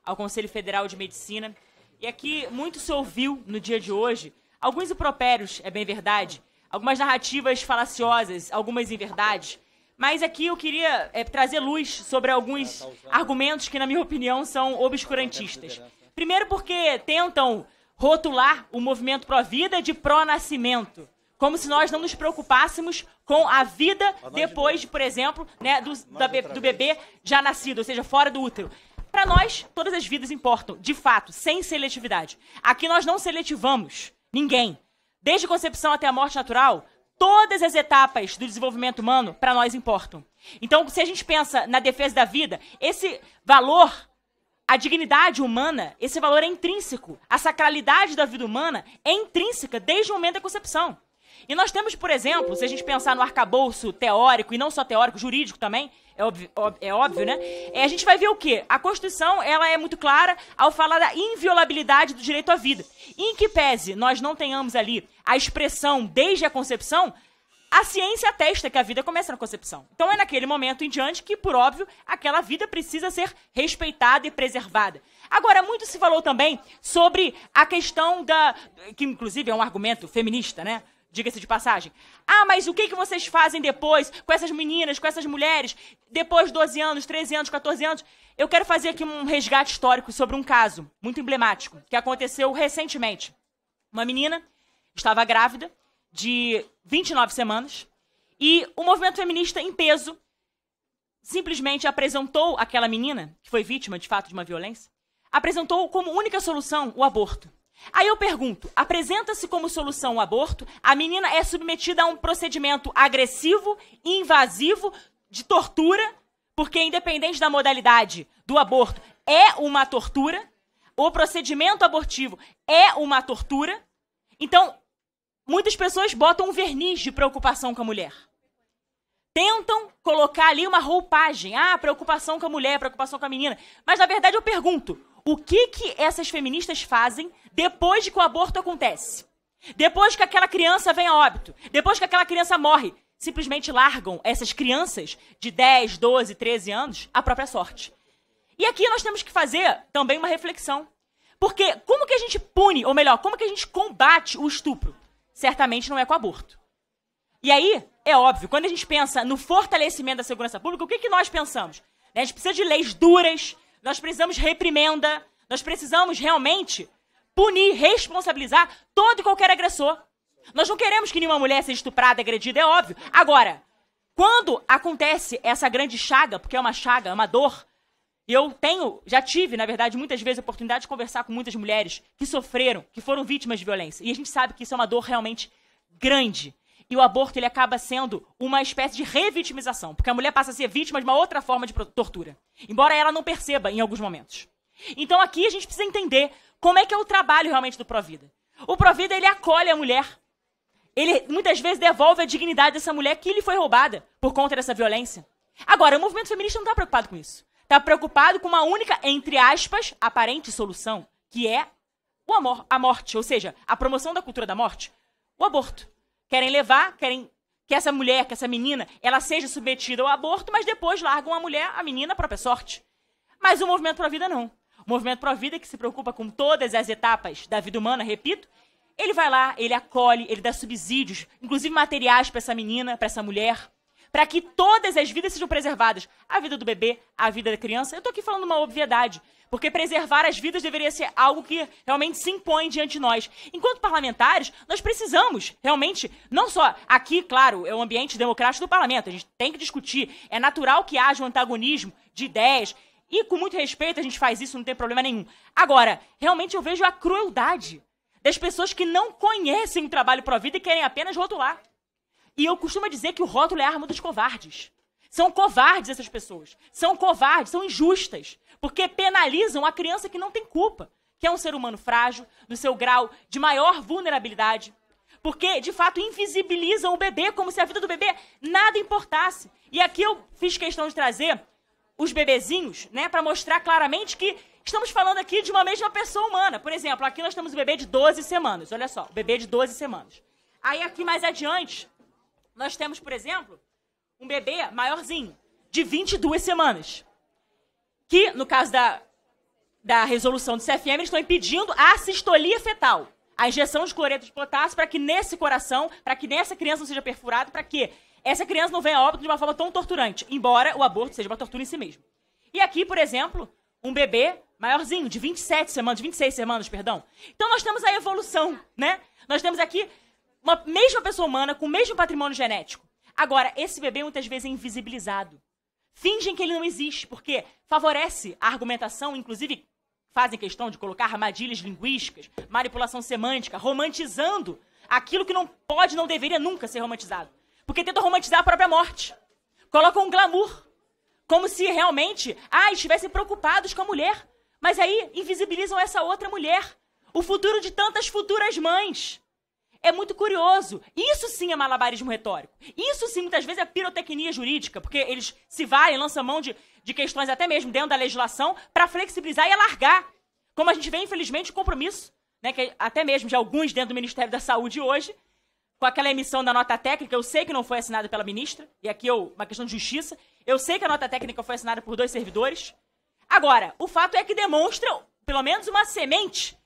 ao Conselho Federal de Medicina. E aqui muito se ouviu no dia de hoje, alguns impropérios, é bem verdade, algumas narrativas falaciosas, algumas inverdades, mas aqui eu queria trazer luz sobre alguns argumentos que, na minha opinião, são obscurantistas. Primeiro porque tentam rotular o movimento pró-vida de pró-nascimento, como se nós não nos preocupássemos com a vida depois, por exemplo, né, do bebê já nascido, ou seja, fora do útero. Para nós, todas as vidas importam, de fato, sem seletividade. Aqui nós não seletivamos ninguém. Desde a concepção até a morte natural, todas as etapas do desenvolvimento humano, para nós, importam. Então, se a gente pensa na defesa da vida, esse valor, a dignidade humana, esse valor é intrínseco. A sacralidade da vida humana é intrínseca desde o momento da concepção. E nós temos, por exemplo, se a gente pensar no arcabouço teórico, e não só teórico, jurídico também, é óbvio, né? A gente vai ver o quê? A Constituição, ela é muito clara ao falar da inviolabilidade do direito à vida. Em que pese nós não tenhamos ali a expressão desde a concepção, a ciência atesta que a vida começa na concepção. Então é naquele momento em diante que, por óbvio, aquela vida precisa ser respeitada e preservada. Agora, muito se falou também sobre a questão que inclusive é um argumento feminista, né? Diga-se de passagem. Ah, mas o que vocês fazem depois com essas meninas, com essas mulheres, depois de 12 anos, 13 anos, 14 anos? Eu quero fazer aqui um resgate histórico sobre um caso muito emblemático que aconteceu recentemente. Uma menina estava grávida de 29 semanas e o movimento feminista em peso simplesmente apresentou aquela menina, que foi vítima de fato de uma violência, apresentou como única solução o aborto. Aí eu pergunto, apresenta-se como solução o aborto, a menina é submetida a um procedimento agressivo, invasivo, de tortura, porque independente da modalidade do aborto, é uma tortura, o procedimento abortivo é uma tortura, então muitas pessoas botam um verniz de preocupação com a mulher. Tentam colocar ali uma roupagem, preocupação com a mulher, preocupação com a menina, mas na verdade eu pergunto, o que essas feministas fazem depois de que o aborto acontece? Depois que aquela criança vem a óbito? Depois que aquela criança morre? Simplesmente largam essas crianças de 10, 12, 13 anos à própria sorte. E aqui nós temos que fazer também uma reflexão. Porque como que a gente pune, ou melhor, como que a gente combate o estupro? Certamente não é com o aborto. E aí, é óbvio, quando a gente pensa no fortalecimento da segurança pública, o que nós pensamos? A gente precisa de leis duras, nós precisamos de reprimenda, nós precisamos realmente punir, responsabilizar todo e qualquer agressor. Nós não queremos que nenhuma mulher seja estuprada, agredida, é óbvio. Agora, quando acontece essa grande chaga, porque é uma chaga, é uma dor, já tive, na verdade, muitas vezes a oportunidade de conversar com muitas mulheres que sofreram, que foram vítimas de violência. E a gente sabe que isso é uma dor realmente grande. E o aborto, ele acaba sendo uma espécie de revitimização, porque a mulher passa a ser vítima de uma outra forma de tortura, embora ela não perceba em alguns momentos. Então aqui a gente precisa entender como é que é o trabalho realmente do Pró-Vida. O Pró-Vida, ele acolhe a mulher, ele muitas vezes devolve a dignidade dessa mulher que lhe foi roubada por conta dessa violência. Agora, o movimento feminista não está preocupado com isso. Está preocupado com uma única, entre aspas, aparente solução, que é a morte, ou seja, a promoção da cultura da morte, o aborto. Querem que essa mulher, que essa menina, ela seja submetida ao aborto, mas depois largam a mulher, a menina, à própria sorte. Mas o movimento Pró-Vida não. O movimento Pró-Vida, que se preocupa com todas as etapas da vida humana, repito, ele vai lá, ele acolhe, ele dá subsídios, inclusive materiais para essa menina, para essa mulher, para que todas as vidas sejam preservadas. A vida do bebê, a vida da criança. Eu estou aqui falando uma obviedade, porque preservar as vidas deveria ser algo que realmente se impõe diante de nós. Enquanto parlamentares, nós precisamos realmente, não só aqui, claro, é o ambiente democrático do parlamento, a gente tem que discutir, é natural que haja um antagonismo de ideias, e com muito respeito a gente faz isso, não tem problema nenhum. Agora, realmente eu vejo a crueldade das pessoas que não conhecem o trabalho Pró-Vida e querem apenas rotular. E eu costumo dizer que o rótulo é a arma dos covardes. São covardes essas pessoas. São covardes, são injustas. Porque penalizam a criança que não tem culpa. Que é um ser humano frágil, no seu grau de maior vulnerabilidade. Porque, de fato, invisibilizam o bebê como se a vida do bebê nada importasse. E aqui eu fiz questão de trazer os bebezinhos, né, para mostrar claramente que estamos falando aqui de uma mesma pessoa humana. Por exemplo, aqui nós temos o bebê de 12 semanas. Olha só, o bebê de 12 semanas. Aí aqui mais adiante, nós temos, por exemplo, um bebê maiorzinho, de 22 semanas. Que, no caso da resolução do CFM, eles estão impedindo a assistolia fetal, a injeção de cloreto de potássio para que nesse coração, para que nessa criança não seja perfurado, para que essa criança não venha a óbito de uma forma tão torturante, embora o aborto seja uma tortura em si mesmo. E aqui, por exemplo, um bebê maiorzinho, de 26 semanas, perdão. Então nós temos a evolução, né? Nós temos aqui uma mesma pessoa humana com o mesmo patrimônio genético. Agora, esse bebê muitas vezes é invisibilizado. Fingem que ele não existe, porque favorece a argumentação, inclusive fazem questão de colocar armadilhas linguísticas, manipulação semântica, romantizando aquilo que não pode, não deveria nunca ser romantizado. Porque tentam romantizar a própria morte. Colocam um glamour, como se realmente estivessem preocupados com a mulher. Mas aí invisibilizam essa outra mulher, o futuro de tantas futuras mães. É muito curioso. Isso sim é malabarismo retórico. Isso sim, muitas vezes, é pirotecnia jurídica, porque eles se valem, lançam mão de questões até mesmo dentro da legislação para flexibilizar e alargar. Como a gente vê, infelizmente, o compromisso, né, que até mesmo de alguns dentro do Ministério da Saúde hoje, com aquela emissão da nota técnica, eu sei que não foi assinada pela ministra, e aqui é uma questão de justiça, eu sei que a nota técnica foi assinada por 2 servidores. Agora, o fato é que demonstra, pelo menos, uma semente,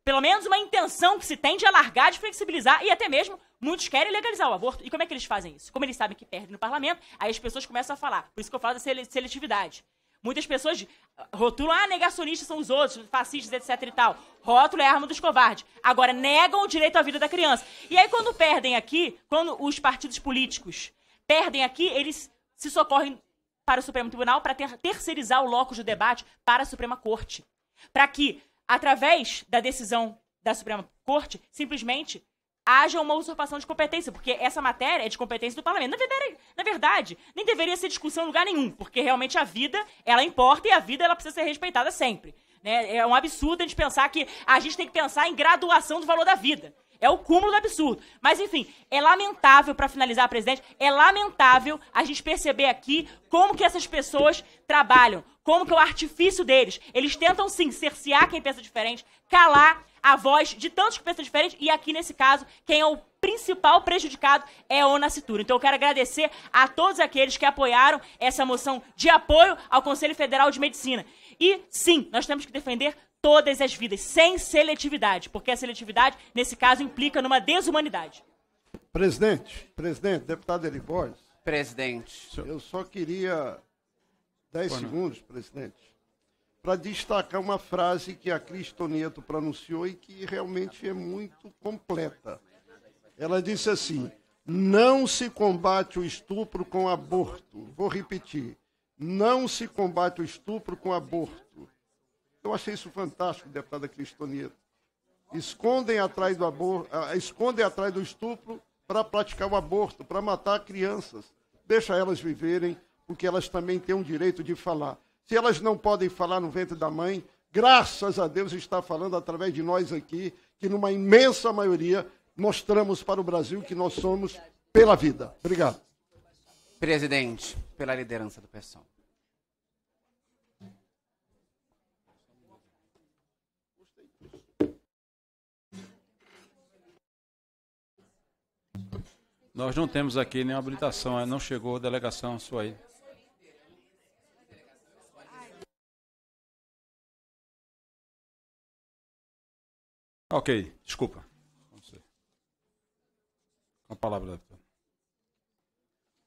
pelo menos uma intenção que se tem de alargar, de flexibilizar, e até mesmo muitos querem legalizar o aborto. E como é que eles fazem isso? Como eles sabem que perdem no parlamento, aí as pessoas começam a falar. Por isso que eu falo da seletividade. Muitas pessoas rotulam, negacionistas são os outros, fascistas, etc e tal. Rótulo é a arma dos covardes. Agora, negam o direito à vida da criança. E aí, quando perdem aqui, quando os partidos políticos perdem aqui, eles se socorrem para o Supremo Tribunal para terceirizar o locus do debate para a Suprema Corte. Para que, através da decisão da Suprema Corte, simplesmente haja uma usurpação de competência, porque essa matéria é de competência do parlamento. Na verdade, nem deveria ser discussão em lugar nenhum, porque realmente a vida, ela importa e a vida ela precisa ser respeitada sempre. Né? É um absurdo a gente pensar que a gente tem que pensar em graduação do valor da vida. É o cúmulo do absurdo. Mas, enfim, é lamentável, para finalizar, presidente, é lamentável a gente perceber aqui como que essas pessoas trabalham, como que é o artifício deles. Eles tentam, sim, cercear quem pensa diferente, calar a voz de tantos que pensam diferente, e aqui, nesse caso, quem é o principal prejudicado é a Onascitura. Então, eu quero agradecer a todos aqueles que apoiaram essa moção de apoio ao Conselho Federal de Medicina. E, sim, nós temos que defender todas as vidas, sem seletividade, porque a seletividade, nesse caso, implica numa desumanidade. Presidente, deputado Eri Borges. Presidente. Eu só queria 10 segundos, presidente, para destacar uma frase que a Cristo Nieto pronunciou e que realmente é muito completa. Ela disse assim: não se combate o estupro com aborto. Vou repetir. Não se combate o estupro com aborto. Eu achei isso fantástico, deputada Cristo Nieto. Escondem atrás do aborto, escondem atrás do estupro para praticar o aborto, para matar crianças. Deixa elas viverem, porque elas também têm o direito de falar. Se elas não podem falar no ventre da mãe, graças a Deus está falando através de nós aqui, que numa imensa maioria mostramos para o Brasil que nós somos pela vida. Obrigado. Presidente, pela liderança do PSOL. Nós não temos aqui nenhuma habilitação, não chegou a delegação sua aí. Ok, desculpa. Com a palavra, deputado.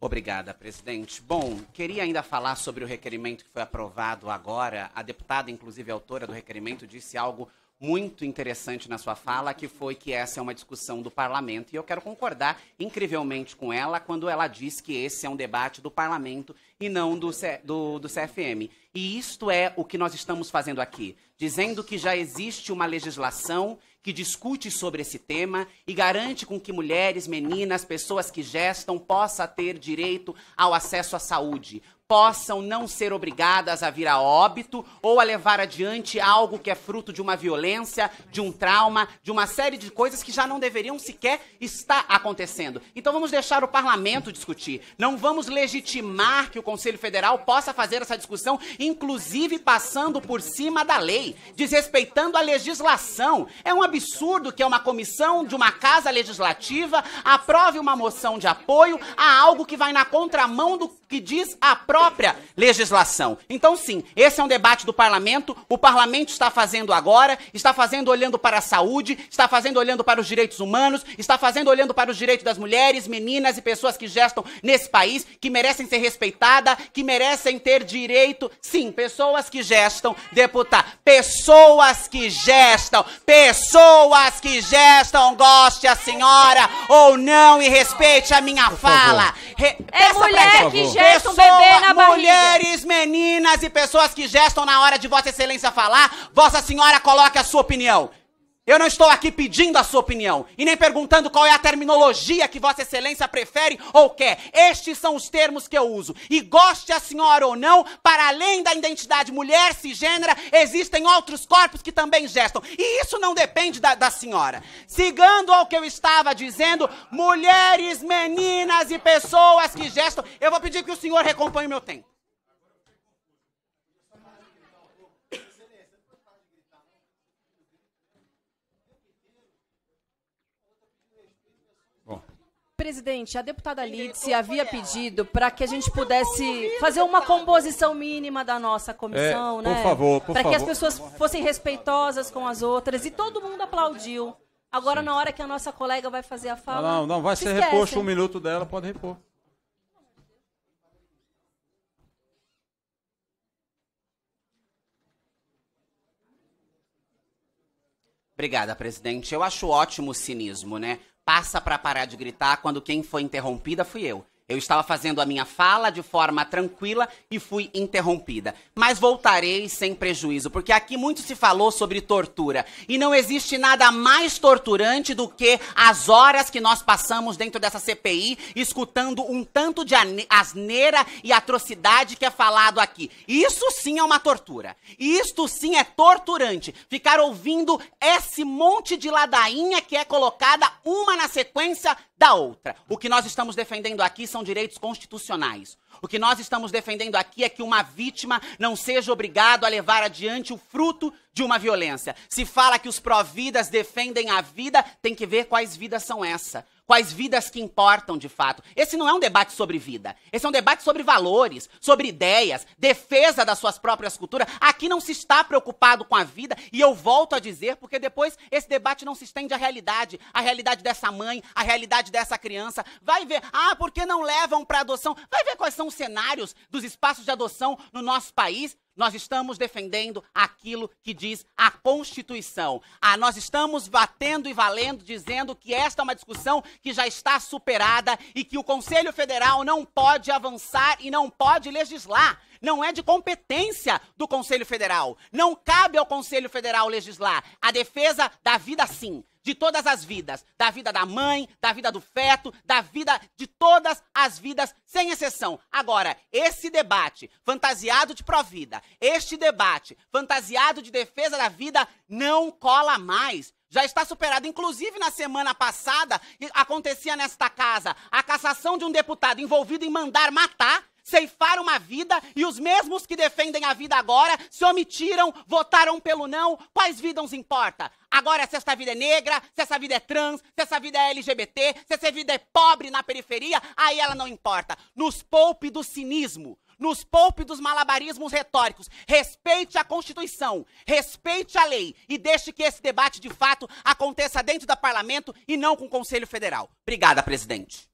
Obrigada, presidente. Bom, queria ainda falar sobre o requerimento que foi aprovado agora. A deputada, inclusive autora do requerimento, disse algo muito interessante na sua fala, que foi que essa é uma discussão do parlamento. E eu quero concordar incrivelmente com ela quando ela diz que esse é um debate do parlamento e não do CFM. E isto é o que nós estamos fazendo aqui, dizendo que já existe uma legislação que discute sobre esse tema e garante com que mulheres, meninas, pessoas que gestam possam ter direito ao acesso à saúde, possam não ser obrigadas a vir a óbito ou a levar adiante algo que é fruto de uma violência, de um trauma, de uma série de coisas que já não deveriam sequer estar acontecendo. Então vamos deixar o parlamento discutir. Não vamos legitimar que o Conselho Federal possa fazer essa discussão, inclusive passando por cima da lei, desrespeitando a legislação. É um absurdo que uma comissão de uma casa legislativa aprove uma moção de apoio a algo que vai na contramão do que diz a própria legislação. Então, sim, esse é um debate do parlamento, o parlamento está fazendo agora, está fazendo olhando para a saúde, está fazendo olhando para os direitos humanos, está fazendo olhando para os direitos das mulheres, meninas e pessoas que gestam nesse país, que merecem ser respeitadas, que merecem ter direito, sim, pessoas que gestam, deputado, pessoas que gestam, goste a senhora ou não e respeite a minha fala. É mulher que gesta um bebê na barriga. Mulheres, meninas e pessoas que gestam na hora de Vossa Excelência falar, Vossa Senhora coloque a sua opinião. Eu não estou aqui pedindo a sua opinião e nem perguntando qual é a terminologia que Vossa Excelência prefere ou quer. Estes são os termos que eu uso. E goste a senhora ou não, para além da identidade mulher cisgênera, existem outros corpos que também gestam. E isso não depende da senhora. Seguindo ao que eu estava dizendo, mulheres, meninas e pessoas que gestam, eu vou pedir que o senhor recomponha o meu tempo. Presidente, a deputada Lídice havia pedido para que a gente pudesse fazer uma composição mínima da nossa comissão, né? Por favor, por favor. Para que as pessoas fossem respeitosas com as outras. E todo mundo aplaudiu. Agora, na hora que a nossa colega vai fazer a fala... Não, vai ser reposto 1 minuto dela, pode repor. Obrigada, presidente. Eu acho ótimo o cinismo, né? Passa para parar de gritar quando quem foi interrompida fui eu. Eu estava fazendo a minha fala de forma tranquila e fui interrompida. Mas voltarei sem prejuízo, porque aqui muito se falou sobre tortura. E não existe nada mais torturante do que as horas que nós passamos dentro dessa CPI, escutando um tanto de asneira e atrocidade que é falado aqui. Isso sim é uma tortura. Isto sim é torturante. Ficar ouvindo esse monte de ladainha que é colocada uma na sequência da outra. O que nós estamos defendendo aqui são direitos constitucionais. O que nós estamos defendendo aqui é que uma vítima não seja obrigado a levar adiante o fruto de uma violência. Se fala que os pró-vidas defendem a vida, tem que ver quais vidas são essas. Quais vidas que importam de fato. Esse não é um debate sobre vida. Esse é um debate sobre valores, sobre ideias, defesa das suas próprias culturas. Aqui não se está preocupado com a vida, e eu volto a dizer, porque depois esse debate não se estende à realidade dessa mãe, à realidade dessa criança. Vai ver, por que não levam para adoção? Vai ver quais são os cenários dos espaços de adoção no nosso país. Nós estamos defendendo aquilo que diz a Constituição. Nós estamos batendo e valendo, dizendo que esta é uma discussão que já está superada e que o Conselho Federal não pode avançar e não pode legislar. Não é de competência do Conselho Federal. Não cabe ao Conselho Federal legislar. A defesa da vida, sim. De todas as vidas, da vida da mãe, da vida do feto, da vida de todas as vidas, sem exceção. Agora, esse debate fantasiado de pró-vida, este debate fantasiado de defesa da vida não cola mais. Já está superado. Inclusive, na semana passada, acontecia nesta casa a cassação de um deputado envolvido em mandar matar, ceifar uma vida, e os mesmos que defendem a vida agora se omitiram, votaram pelo não. Quais vidas importa? Agora, se essa vida é negra, se essa vida é trans, se essa vida é LGBT, se essa vida é pobre na periferia, aí ela não importa. Nos poupe do cinismo, nos poupe dos malabarismos retóricos. Respeite a Constituição, respeite a lei e deixe que esse debate, de fato, aconteça dentro do parlamento e não com o Conselho Federal. Obrigada, presidente.